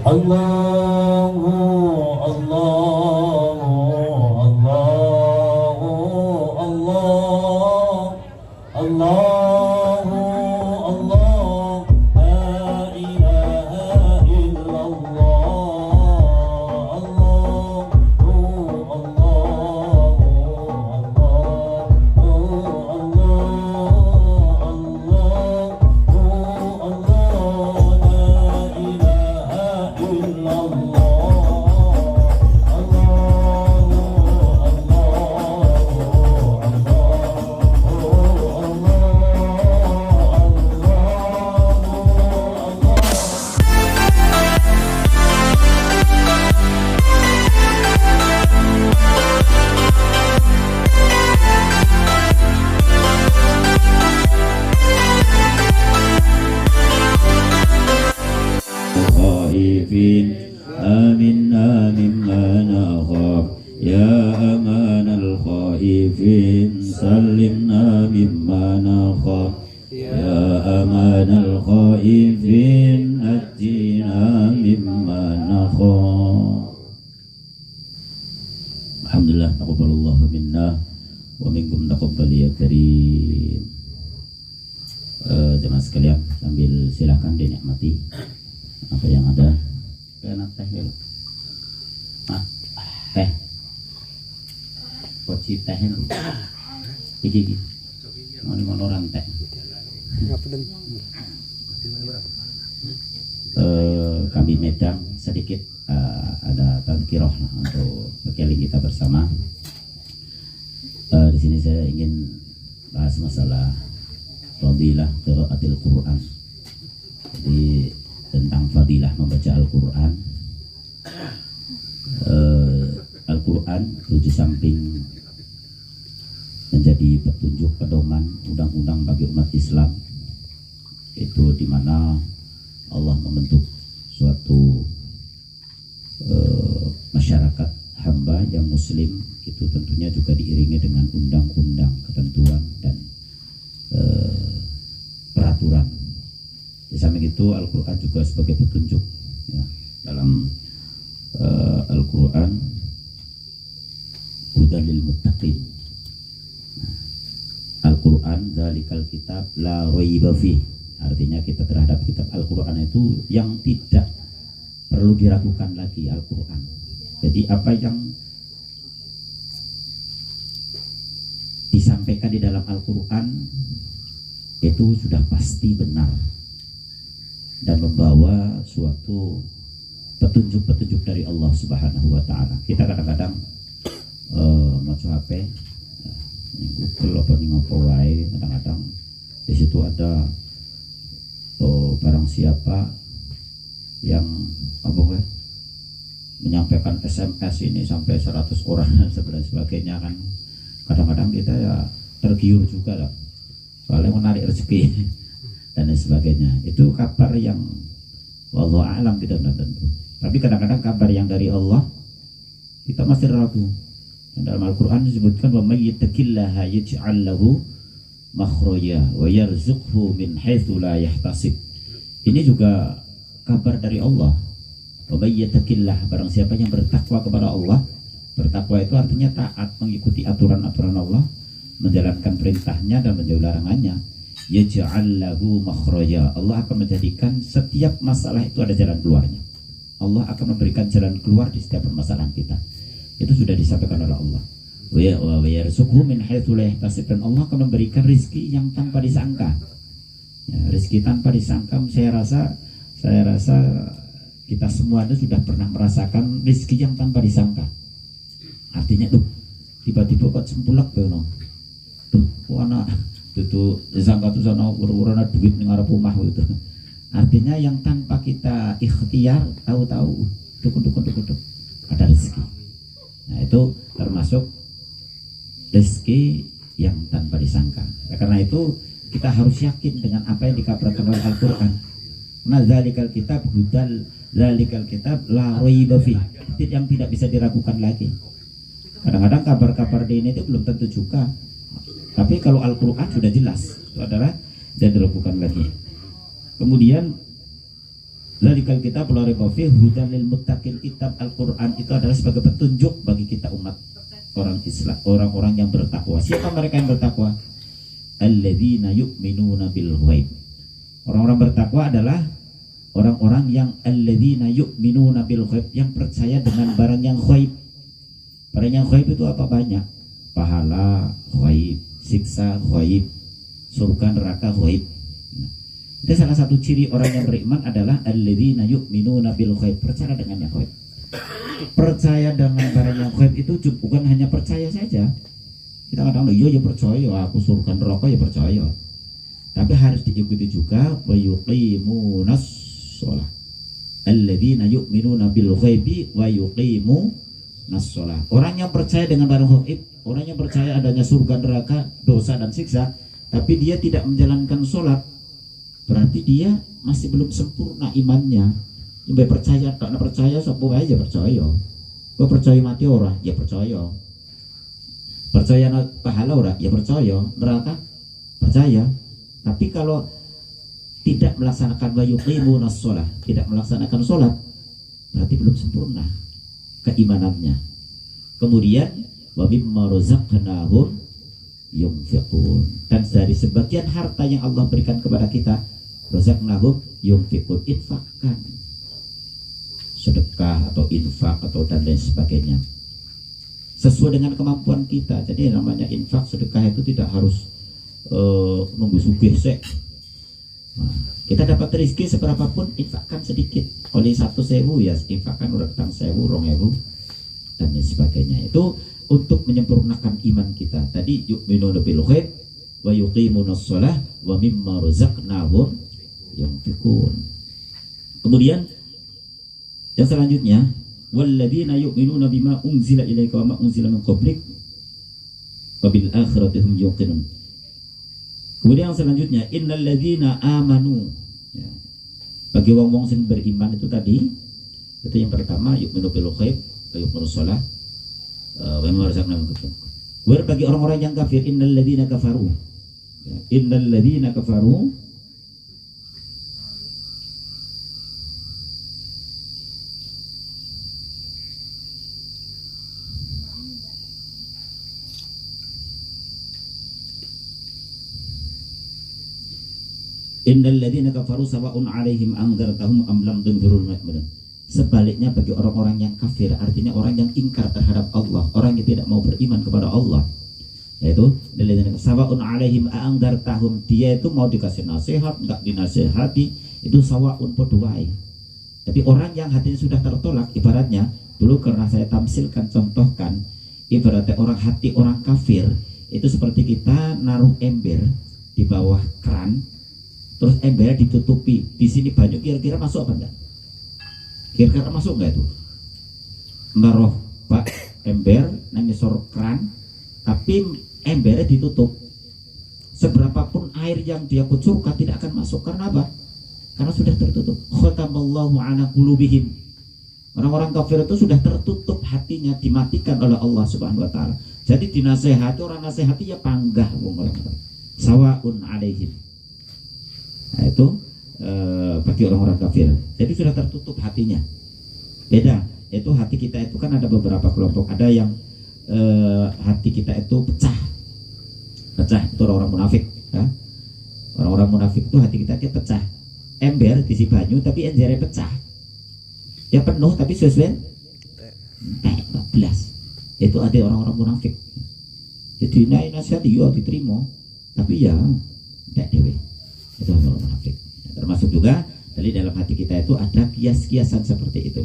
Allahu Allahu Allahu Allah Allahu Allah la ilaha illallah Allahu Allahu آمنا مما نخاف يا أمان الخائفين سلمنا مما نخاف يا أمان الخائفين نجينا مما نخاف. Alhamdulillah, taqabbalallahu minna wa minkum taqabbal ya karim. Jemaah sekalian, sambil silakan dinikmati apa yang ada. Enak teh ya. Teh. Koci teh itu. Iki. Mau orang teh. Kami Medang sedikit ada tazkirah untuk keling kita bersama. Di sini saya ingin bahas masalah fadilah qiraatil Quran. Jadi tentang fadilah membaca Al-Quran. Al-Quran 7 samping menjadi petunjuk pedoman undang-undang bagi umat Islam, itu dimana Allah membentuk suatu masyarakat hamba yang muslim, itu tentunya juga diiringi dengan undang-undang, ketentuan dan peraturan. Di samping itu Al-Quran juga sebagai petunjuk ya. Dalam Al-Quran hudan lil muttaqin. Al-Quran dzalikal kitab la raiba fih. Artinya kita terhadap kitab Al-Quran itu yang tidak perlu diragukan lagi Al-Quran. Jadi apa yang disampaikan di dalam Al-Quran itu sudah pasti benar dan membawa suatu petunjuk-petunjuk dari Allah Subhanahu wa Ta'ala. Kita kadang-kadang maca HP, Google apa ning apa wae, kadang-kadang di situ ada barang siapa yang apa menyampaikan SMS ini sampai 100 orang dan sebagainya kan. Kadang-kadang kita ya tergiur juga lah, soalnya menarik rezeki dan sebagainya. Itu kabar yang wallahu a'lam tidak tentu. Tapi kadang-kadang kabar yang dari Allah kita masih ragu. Dalam Al-Quran disebutkan wa may yattaqillaha yaj'al lahu makhraja wa yarzuqhu min haitsu la yahtasib. Ini juga kabar dari Allah. Wa may yattaqillah, barang siapa yang bertakwa kepada Allah. Bertakwa itu artinya taat, mengikuti aturan-aturan Allah, menjalankan perintahnya dan menjauhi larangannya. Yaj'al lahu makhraja, Allah akan menjadikan setiap masalah itu ada jalan keluarnya. Allah akan memberikan jalan keluar di setiap permasalahan kita. Itu sudah disampaikan oleh Allah. Wa yarzuqhu min haitsu la yahtasib, dan Allah akan memberikan rezeki yang tanpa disangka. Ya, rezeki tanpa disangka, saya rasa kita semua itu sudah pernah merasakan rezeki yang tanpa disangka. Artinya tiba-tiba kok cempulak beno. Anak itu disangka tuh sana urana duit ning arep omah gitu. Artinya yang tanpa kita ikhtiar, tahu-tahu duk ada rezeki. Nah, itu termasuk rezeki yang tanpa disangka. Nah, karena itu kita harus yakin dengan apa yang dikabarkan oleh Al-Quran. Nah, zalikal kitab hudal, zalikal kitab la raiba fi, yang tidak bisa diragukan lagi. Kadang-kadang kabar-kabar di ini itu belum tentu juga. Tapi kalau Al-Quran sudah jelas, itu adalah tidak diragukan lagi. Kemudian Zalikal kitab la raiba fihi hudan lil muttaqin. Kitab Al-Qur'an itu adalah sebagai petunjuk bagi kita umat orang Islam, orang-orang yang bertakwa. Siapa mereka yang bertakwa? Alladzina yu'minuna bil ghaib. Orang-orang bertakwa adalah orang-orang yang alladzina yu'minuna bil ghaib, yang percaya dengan barang yang ghaib. Barang yang ghaib itu apa? Banyak. Pahala ghaib, siksa ghaib, surga neraka ghaib. Itu salah satu ciri orang yang beriman adalah alladzina yu'minuna bil ghaib, percaya dengan yang ghaib. Percaya dengan barang yang ghaib itu bukan hanya percaya saja. Kita kadang iya ya percaya, aku surga neraka ya percaya. Tapi harus diikuti juga wa yuqimunas shalah. Alladzina yu'minuna bil ghaibi wa yuqimunas shalah. Orang yang percaya dengan barang ghaib, orang yang percaya adanya surga neraka, dosa dan siksa, tapi dia tidak menjalankan sholat, berarti dia masih belum sempurna imannya. Dia percaya, karena percaya sopo aja percaya. Gua percaya mati ora, ya percaya. Percaya pahala ora, ya percaya. Neraka percaya. Tapi kalau tidak melaksanakan wa yuqimunas shalah, tidak melaksanakan sholat, berarti belum sempurna keimanannya. Kemudian wa mimma razaqnahum yunfiqun, dan dari sebagian harta yang Allah berikan kepada kita, razaqnahum yunfiqun, infakkan, sedekah atau infak atau dan lain sebagainya sesuai dengan kemampuan kita. Jadi namanya infak sedekah itu tidak harus nunggu sugih sek. Nah, kita dapat rezeki seberapapun, infakkan sedikit. Oleh 1.000 ya infakkan udah tentang 1.000, 2.000 dan lain sebagainya. Itu untuk menyempurnakan iman kita. Tadi yu'minuna bil ghaib wa yuqimunas shalah wa mimma razaqnahum yunfiqun. Kemudian yang selanjutnya, walladzina yu'minuna bima unzila ilaika wa ma unzila min qablik wa bil akhirati hum yuqinun. Kemudian yang selanjutnya, innal ladzina amanu, ya. Bagi wong-wong sing beriman itu tadi, itu yang pertama yu'minu bil ghaib wa yuqimus shalah wa mimma razaqnahum yunfiqun. Bagi orang-orang yang kafir, innal ladzina kafaru, ya. Innal ladzina kafaru innal ladzina kafaru sawa'un 'alaihim anzartahum am lam tunzirhum la yu'minun. Sebaliknya bagi orang-orang yang kafir, artinya orang yang ingkar terhadap Allah, orang yang tidak mau beriman kepada Allah, yaitu sawa'un 'alaihim anzartahum, dia itu mau dikasih nasihat enggak dinasihati, itu sawa'un padha wae. Tapi orang yang hatinya sudah tertolak, ibaratnya dulu karena saya tamsilkan, contohkan, ibaratnya orang hati orang kafir itu seperti kita naruh ember di bawah keran, terus embernya ditutupi, di sini banyak, kira-kira masuk apa enggak? Kira-kira masuk enggak itu? Naruh pak ember nang ngisor keran, tapi embernya ditutup. Seberapapun air yang dia kucurkan tidak akan masuk. Karena apa? Karena sudah tertutup. Khatamallahu ala qulubihim. Orang-orang kafir itu sudah tertutup hatinya, dimatikan oleh Allah Subhanahu wa taala. Jadi dinasehati, orang nasehati ya panggah wong orang. Sawaun alaihim. Nah, itu bagi orang-orang kafir. Jadi sudah tertutup hatinya. Beda. Itu hati kita itu kan ada beberapa kelompok. Ada yang hati kita itu pecah. Pecah itu orang-orang munafik. Ya? Orang-orang munafik itu hati kita itu pecah. Ember diisi banyu tapi embernya pecah. Ya penuh tapi sesuai 14. Itu ada orang-orang munafik. Jadi nasihat iya diterima, tapi ya tidak dewe. Itu orang munafik. Termasuk juga dari dalam hati kita itu ada kias-kiasan seperti itu.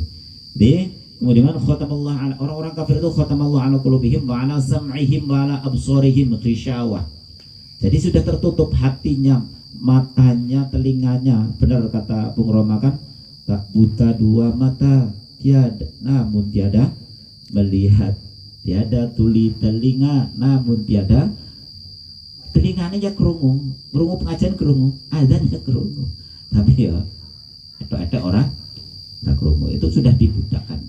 Kemudian khatamallahu ala, orang-orang kafir itu khatamallahu ala qulubihim wa ala sam'ihim wa ala absarihim ghishawah. Jadi sudah tertutup hatinya, matanya, telinganya. Benar kata Bung Roma kan, tak buta dua mata tiada, namun tiada melihat, tiada tuli telinga namun tiada telinganya ya kerungu pengajian kerungu, azan ya kerungu, tapi ya ada orang tak kerungu. Itu sudah dibudakkan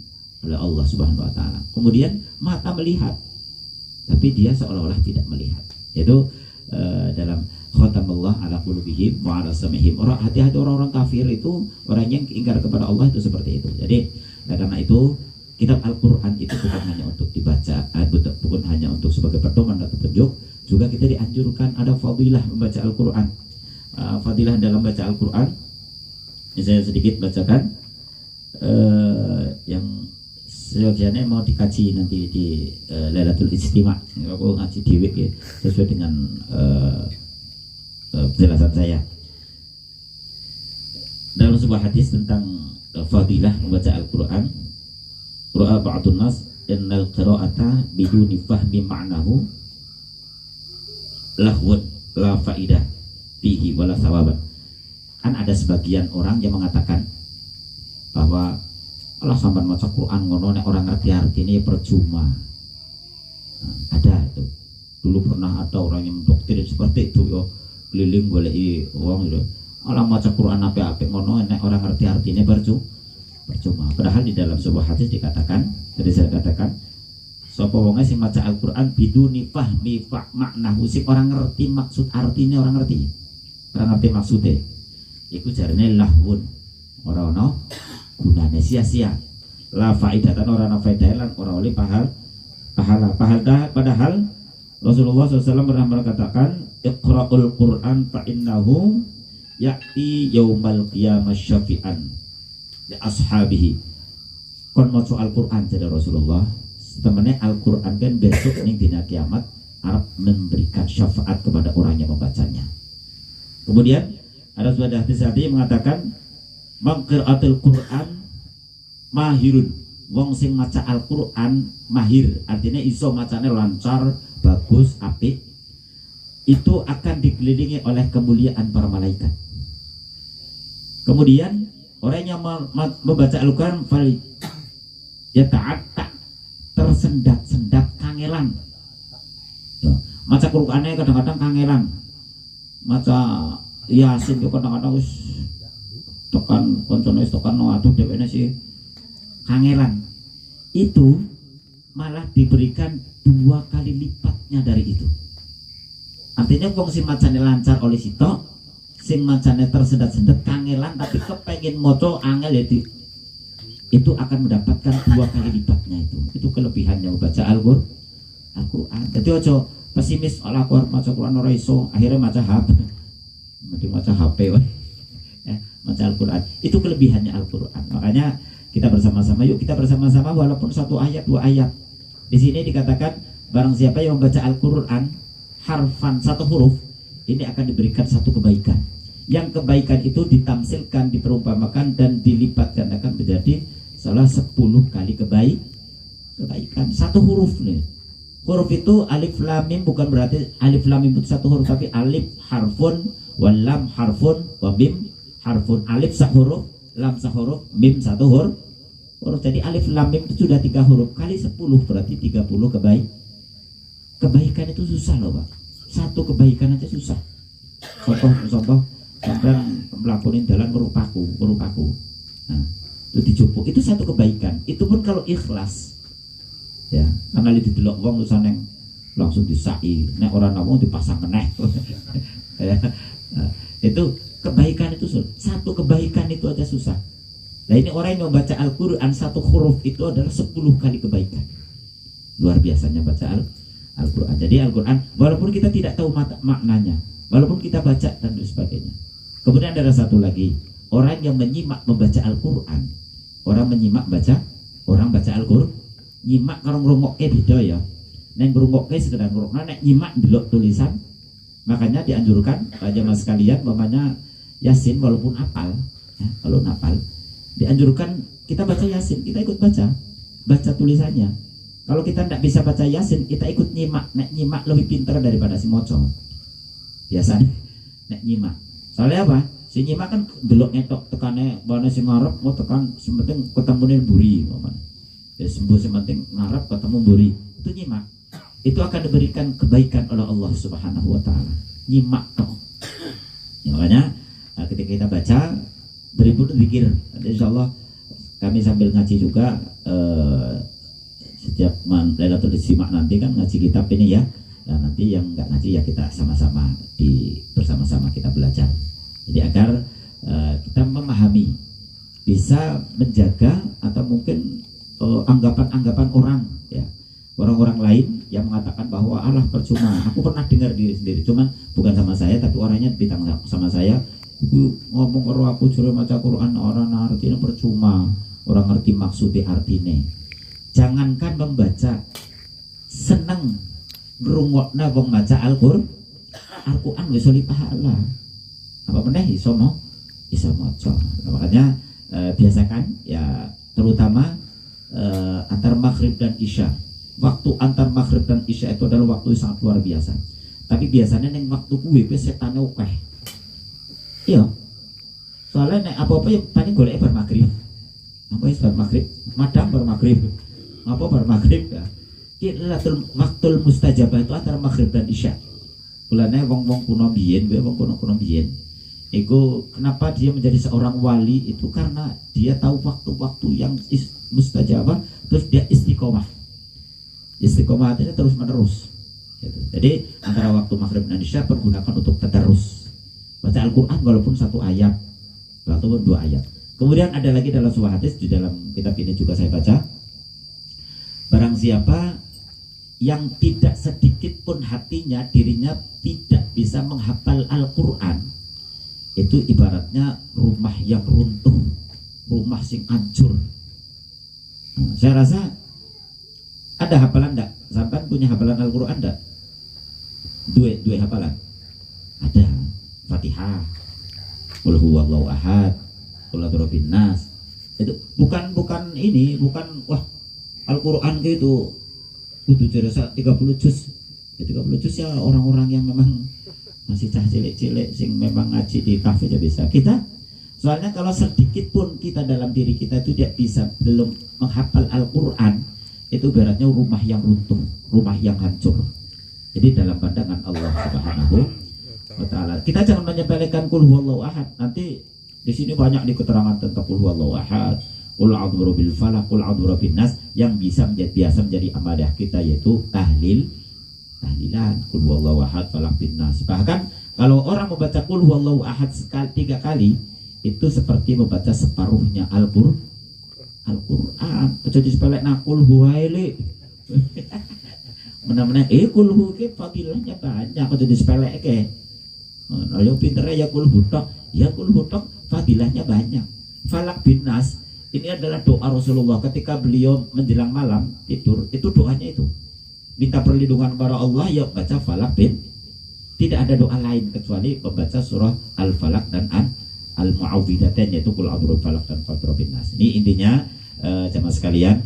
oleh Allah Subhanahu wa taala. Kemudian mata melihat, tapi dia seolah-olah tidak melihat. Itu dalam khatamallah ala qulubihim wa ala sam'ihim. Hati-hati orang-orang kafir itu, orang yang ingkar kepada Allah itu seperti itu. Jadi karena itu kitab Al-Quran itu bukan hanya untuk dibaca, bukan hanya untuk sebagai pedoman atau petunjuk, juga kita dianjurkan ada fadilah membaca Al-Quran. Fadilah dalam baca Al-Quran, saya sedikit bacakan yang seyogianya mau dikaji nanti di Lailatul Ijtima'. Aku ngaji diwik ya, sesuai dengan penjelasan saya. Dalam sebuah hadis tentang fadilah membaca Al-Quran, ra'a ba'dun nas innal qira'ata biduni fahmi ma'nahu lahwun la faidah fihi wala sawaban. Kan ada sebagian orang yang mengatakan bahwa Allah sampai maca Quran ngono nek orang ngerti artinya percuma. Ada itu. Dulu pernah ada orang yang mendoktrin seperti itu yo, keliling goleki wong gitu. Allah maca Quran apik-apik ngono nek orang ngerti artinya percuma. Padahal di dalam sebuah hadis dikatakan, jadi saya katakan sapa wong sing maca Al-Qur'an biduni fahmi maknahu, sing orang ngerti maksud artinya, orang ngerti maksudnya. Iku jarene lahwun, ora ono gunane, sia-sia. La faidatan, ora ana faedah lan ora oleh pahala. Padahal Rasulullah SAW pernah mengatakan iqra'ul Qur'an fa innahu ya'ti yaumal qiyamah syafi'an li ashabihi. Kon maca Al-Qur'an jadi Rasulullah, temennya Al-Qur'an kan besok ning dina kiamat arep memberikan syafaat kepada orang yang membacanya. Kemudian ada sebuah hadis yang mengatakan maqra'atul Qur'an mahirun, wong sing maca Al-Qur'an mahir, artinya iso macane lancar, bagus, apik, itu akan dikelilingi oleh kemuliaan para malaikat. Kemudian orang yang membaca Al-Quran ya ta'atta, tersendat-sendat, kangelan ya. Maca Qur'annya kadang-kadang kangelan, maca Yasin itu kadang-kadang tekan koncone tekan atuh dheweke sih kangelan. Itu malah diberikan 2 kali lipatnya dari itu. Artinya wong sing macane lancar oleh sitok, sing macane tersendat-sendat kangelan tapi kepengen maca angel ya itu akan mendapatkan 2 kali lipatnya itu. Itu kelebihannya membaca Al-Qur'an. Jadi ojo pesimis olah maca Qur'an ora iso, akhirnya maca HP. Mending maca HP maca Al-Qur'an. Itu kelebihannya Al-Qur'an. Makanya kita bersama-sama, yuk kita bersama-sama walaupun 1 ayat 2 ayat. Di sini dikatakan barang siapa yang membaca Al-Qur'an harfan, 1 huruf, ini akan diberikan 1 kebaikan. Yang kebaikan itu ditamsilkan, diperumpamakan dan dilipat akan menjadi salah 10 kali kebaikan. 1 huruf nih. Huruf itu alif lam mim, bukan berarti alif lam mim itu 1 huruf, tapi alif harfun, wal lam harfun, wa mim harfun. Alif 1 huruf, lam 1 huruf, mim 1 huruf. Jadi alif lam mim itu sudah 3 huruf kali 10 berarti 30 kebaikan itu susah loh Pak. 1 kebaikan aja susah. Contoh sampai melakukan jalan merupaku. Nah, itu dijupuk, itu 1 kebaikan. Itu pun kalau ikhlas. Ya, karena itu delok wong tulisan yang langsung disai, nek orang ngomong dipasang meneh. Ya, nah, itu kebaikan itu 1 kebaikan itu aja susah. Nah ini orang yang membaca Al-Quran 1 huruf itu adalah 10 kali kebaikan. Luar biasanya baca Al-Quran. Jadi Al-Quran walaupun kita tidak tahu maknanya, walaupun kita baca dan sebagainya. Kemudian ada 1 lagi, orang yang menyimak membaca Al-Quran. Orang menyimak orang baca Al-Quran, nyimak karo ngrungokke beda ya. Nek ngrungokke sekedar ngrungokno, nek nyimak ndelok tulisan. Makanya dianjurkan jamaah sekalian umpamanya Yasin walaupun hafal, ya, kalau hafal dianjurkan kita baca Yasin, kita ikut baca tulisannya. Kalau kita tidak bisa baca Yasin, kita ikut nyimak. Nek nyimak lebih pintar daripada si moco. Biasanya nek nyimak. Soalnya apa? Si nyimak kan delok ngetok tekane bane sing ngarep mau tekan sementing ketemune mburi umpamanya. Ya sembuh sementing ngarep ketemu mburi. Itu nyimak. Itu akan diberikan kebaikan oleh Allah Subhanahu wa taala. Nyimak toh. Ya, makanya ketika kita baca beribu zikir. Insyaallah kami sambil ngaji juga setiap Lailatul Ijtima' nanti kan ngaji kitab ini ya. Nah nanti yang nggak ngaji ya kita sama-sama bersama-sama kita belajar. Jadi agar kita memahami, bisa menjaga atau mungkin anggapan-anggapan orang, ya, orang-orang lain yang mengatakan bahwa Allah percuma. Aku pernah dengar diri sendiri, cuman bukan sama saya, tapi orangnya bilang sama saya, ngomong kalau aku suruh baca Quran orang artinya percuma, orang ngerti maksudnya artinya. Jangankan membaca, seneng ngrungokna wong maca Al-Qur'an wis oli pahala. Apa meneh iso maca. Makanya biasakan ya, terutama antar maghrib dan isya. Waktu antar maghrib dan isya itu adalah waktu yang sangat luar biasa. Tapi biasanya neng waktu kuwi setane akeh. Iya. Soalnya nek apa-apa yang tadi golek bar maghrib. Apa wis bar maghrib? Madam bar maghrib. Apa bar maghrib ya? Kilatul waktul mustajabah itu antara maghrib dan isya. Kulane wong-wong kuno biyen, wong kuno biyen. Ego kenapa dia menjadi seorang wali itu karena dia tahu waktu-waktu yang mustajabah, terus dia istiqomah. Istiqomah itu terus menerus. Gitu. Jadi antara waktu maghrib dan isya pergunakan untuk tadarus. Baca Al-Quran walaupun satu ayat, walaupun 2 ayat. Kemudian ada lagi dalam sebuah hadis, di dalam kitab ini juga saya baca, barang siapa yang tidak sedikit pun hatinya, dirinya tidak bisa menghafal Al-Quran, itu ibaratnya rumah yang runtuh, rumah sing hancur. Nah, saya rasa ada hafalan enggak? Sampai punya hafalan Al-Quran enggak? Dua hafalan? Ada. Fatihah, Qul huwallahu ahad, Qul a'udzu nas. Itu bukan wah Al-Quran gitu kudu cerita 30 juz. 30 juz ya orang-orang yang memang masih cah cilik-cilik sing memang ngaji di kafe aja bisa. Kita soalnya kalau sedikit pun kita dalam diri kita itu tidak bisa, belum menghafal Al-Quran, itu beratnya rumah yang runtuh, rumah yang hancur. Jadi dalam pandangan Allah Subhanahu wa ta'ala, kita jangan menyepelekan qul huwallahu ahad. Nanti di sini banyak di keterangan tentang qul huwallahu ahad, qul a'udzu birabbil falaq, qul a'udzu birabbin nas, yang biasa menjadi amadah kita, yaitu tahlilan qul huwallahu ahad falaq bin nas. Bahkan kalau orang membaca qul huwallahu ahad 3 kali, itu seperti membaca separuhnya Al-Qur'an. Jadi sepelekna qul huwaili. Menang-menang qul hu ki fadilahnya banyak, jadi sepeleke. Nah, yang pinternya ya qul hutok, fadilahnya banyak. Falak bin nas, ini adalah doa Rasulullah ketika beliau menjelang malam tidur, itu doanya itu. Minta perlindungan kepada Allah, ya baca falak bin. Tidak ada doa lain kecuali membaca surah Al-Falaq dan Al-Mu'awwidhatain, yaitu qul a'udzu birabbil falaq dan qul a'udzu birabbin nas. Ini intinya jamaah sekalian,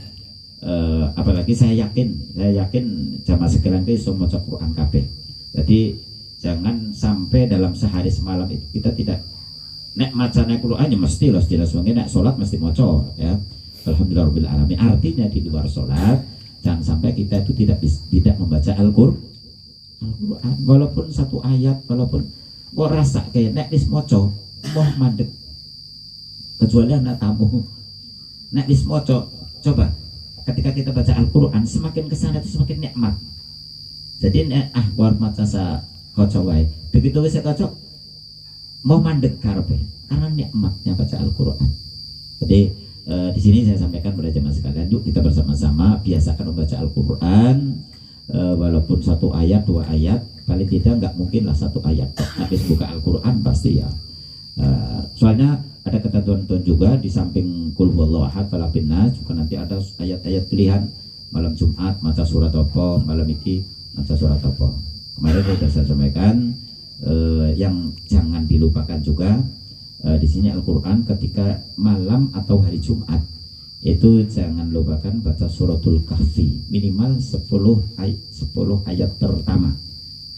apalagi saya yakin jamaah sekalian itu semua maca Quran kabeh. Jadi jangan sampai dalam sehari semalam itu kita tidak nek macane Quran ya mesti loh, jelas nek salat mesti maca ya. Alhamdulillahirabbil alamin. Artinya di luar salat jangan sampai kita itu tidak membaca Al-Qur'an walaupun 1 ayat, walaupun kok rasa kayak nek wis maca moh mandek, kecuali anak tamu. Nek wis maca, coba ketika kita baca Al-Qur'an semakin kesana itu semakin nikmat. Jadi keluar maca sa kocok wae. Begitu wis kocok mau mandek karepe karena nikmatnya baca Al-Qur'an. Jadi di sini saya sampaikan pada jemaah sekalian, yuk kita bersama-sama biasakan membaca Al-Qur'an, walaupun 1 ayat 2 ayat, paling tidak nggak mungkin lah 1 ayat. Habis buka Al-Qur'an pasti ya. Soalnya ada ketentuan juga, di samping qul huwallahu ahad falaq bin nas juga nanti ada ayat-ayat pilihan. Malam Jumat maca surat apa, malam iki maca surat apa. Kemarin sudah saya sampaikan, yang jangan dilupakan juga di sini Al-Qur'an ketika malam atau hari Jumat itu jangan lupakan baca suratul kahfi minimal 10 ayat pertama,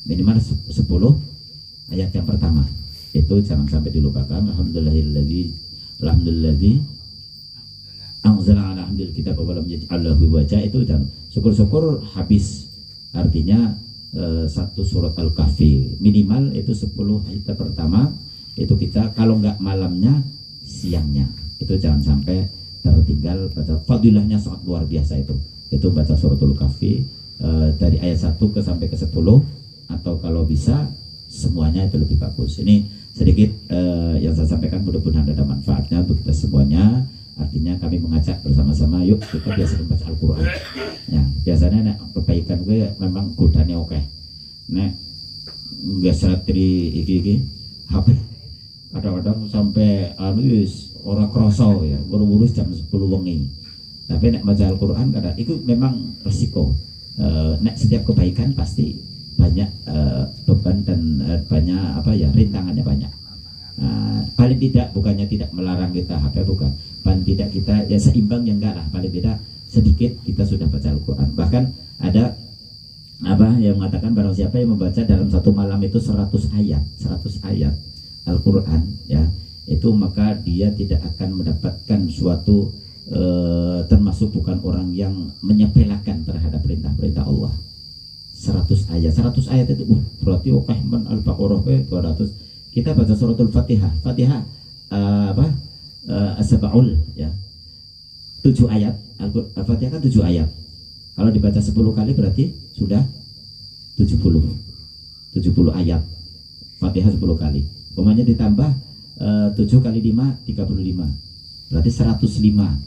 minimal 10 ayat yang pertama itu jangan sampai dilupakan. Alhamdulilladzi anzala ala abdil kitab wa lam yaj'alhu waja, itu dan syukur-syukur habis. Artinya 1 surat Al-Kahfi minimal itu 10 ayat pertama, itu kita kalau nggak malamnya siangnya itu jangan sampai tertinggal. Baca fadilahnya sangat luar biasa itu baca suratul Kahfi dari ayat 1 sampai ke 10, atau kalau bisa semuanya itu lebih bagus. Ini sedikit yang saya sampaikan, mudah-mudahan ada manfaatnya untuk kita semuanya. Artinya kami mengajak bersama-sama, yuk kita biasa membaca Al-Quran. Ya, biasanya kebaikan gue memang godanya oke. Nek nggak seratri iki HP kadang-kadang sampai orang kroso ya, buru-buru jam 10 wengi. Tapi nek baca Al-Quran kadang itu memang resiko. Nek setiap kebaikan pasti banyak beban dan banyak rintangannya banyak. Paling tidak bukannya tidak melarang kita HP, bukan, paling tidak kita ya seimbang, ya enggak lah, paling tidak sedikit kita sudah baca Al-Quran. Bahkan ada yang mengatakan barang siapa yang membaca dalam satu malam itu 100 ayat Al-Quran ya, itu maka dia tidak akan mendapatkan suatu termasuk bukan orang yang menyepelekan terhadap perintah-perintah Allah. 100 ayat itu berarti Al-Baqarah 200. Kita baca suratul Fatihah As-Sab'ul ya, 7 ayat. Al-Fatihah kan 7 ayat. Kalau dibaca 10 kali berarti sudah 70 ayat. Fatihah 10 kali. Kemudian ditambah 7 kali 5 35. Berarti 105.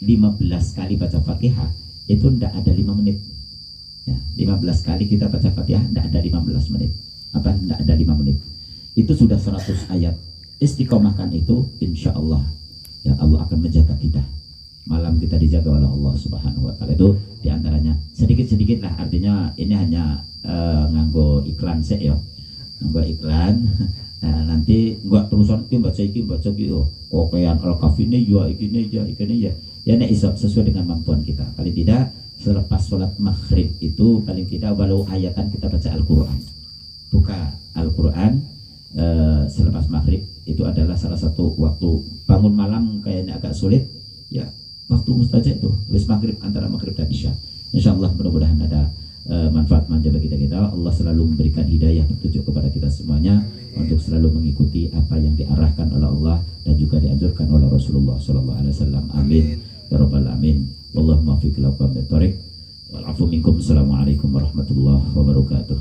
15 kali baca Fatihah itu tidak ada 5 menit. Ya, 15 kali kita baca Fatihah tidak ada 15 menit. Tidak ada 5 menit. Itu sudah 100 ayat. Istiqomahkan itu, insya Allah ya Allah akan menjaga kita. Malam kita dijaga oleh Allah Subhanahu Wa Taala. Itu diantaranya sedikit lah. Artinya ini hanya nganggo iklan sih ya, nganggo iklan. Nanti nggak terusan baca iki kokean Al-Kahfi ya ikine ya. Ya nek iso sesuai dengan kemampuan kita. Paling tidak selepas sholat maghrib itu paling tidak walau ayatan kita baca Al-Quran. Buka Al-Quran. Selepas maghrib itu adalah salah satu waktu bangun malam kayaknya agak sulit ya, waktu mustajab itu wis maghrib, antara maghrib dan isya. Insyaallah mudah-mudahan ada manfaat bagi kita. Allah selalu memberikan hidayah, petunjuk kepada kita semuanya untuk selalu mengikuti apa yang diarahkan oleh Allah dan juga dianjurkan oleh Rasulullah sallallahu alaihi wasallam. Amin ya rabbal alamin. Wallahumma fiq lakum bi thariq wal afu minkum. Assalamualaikum warahmatullahi wabarakatuh.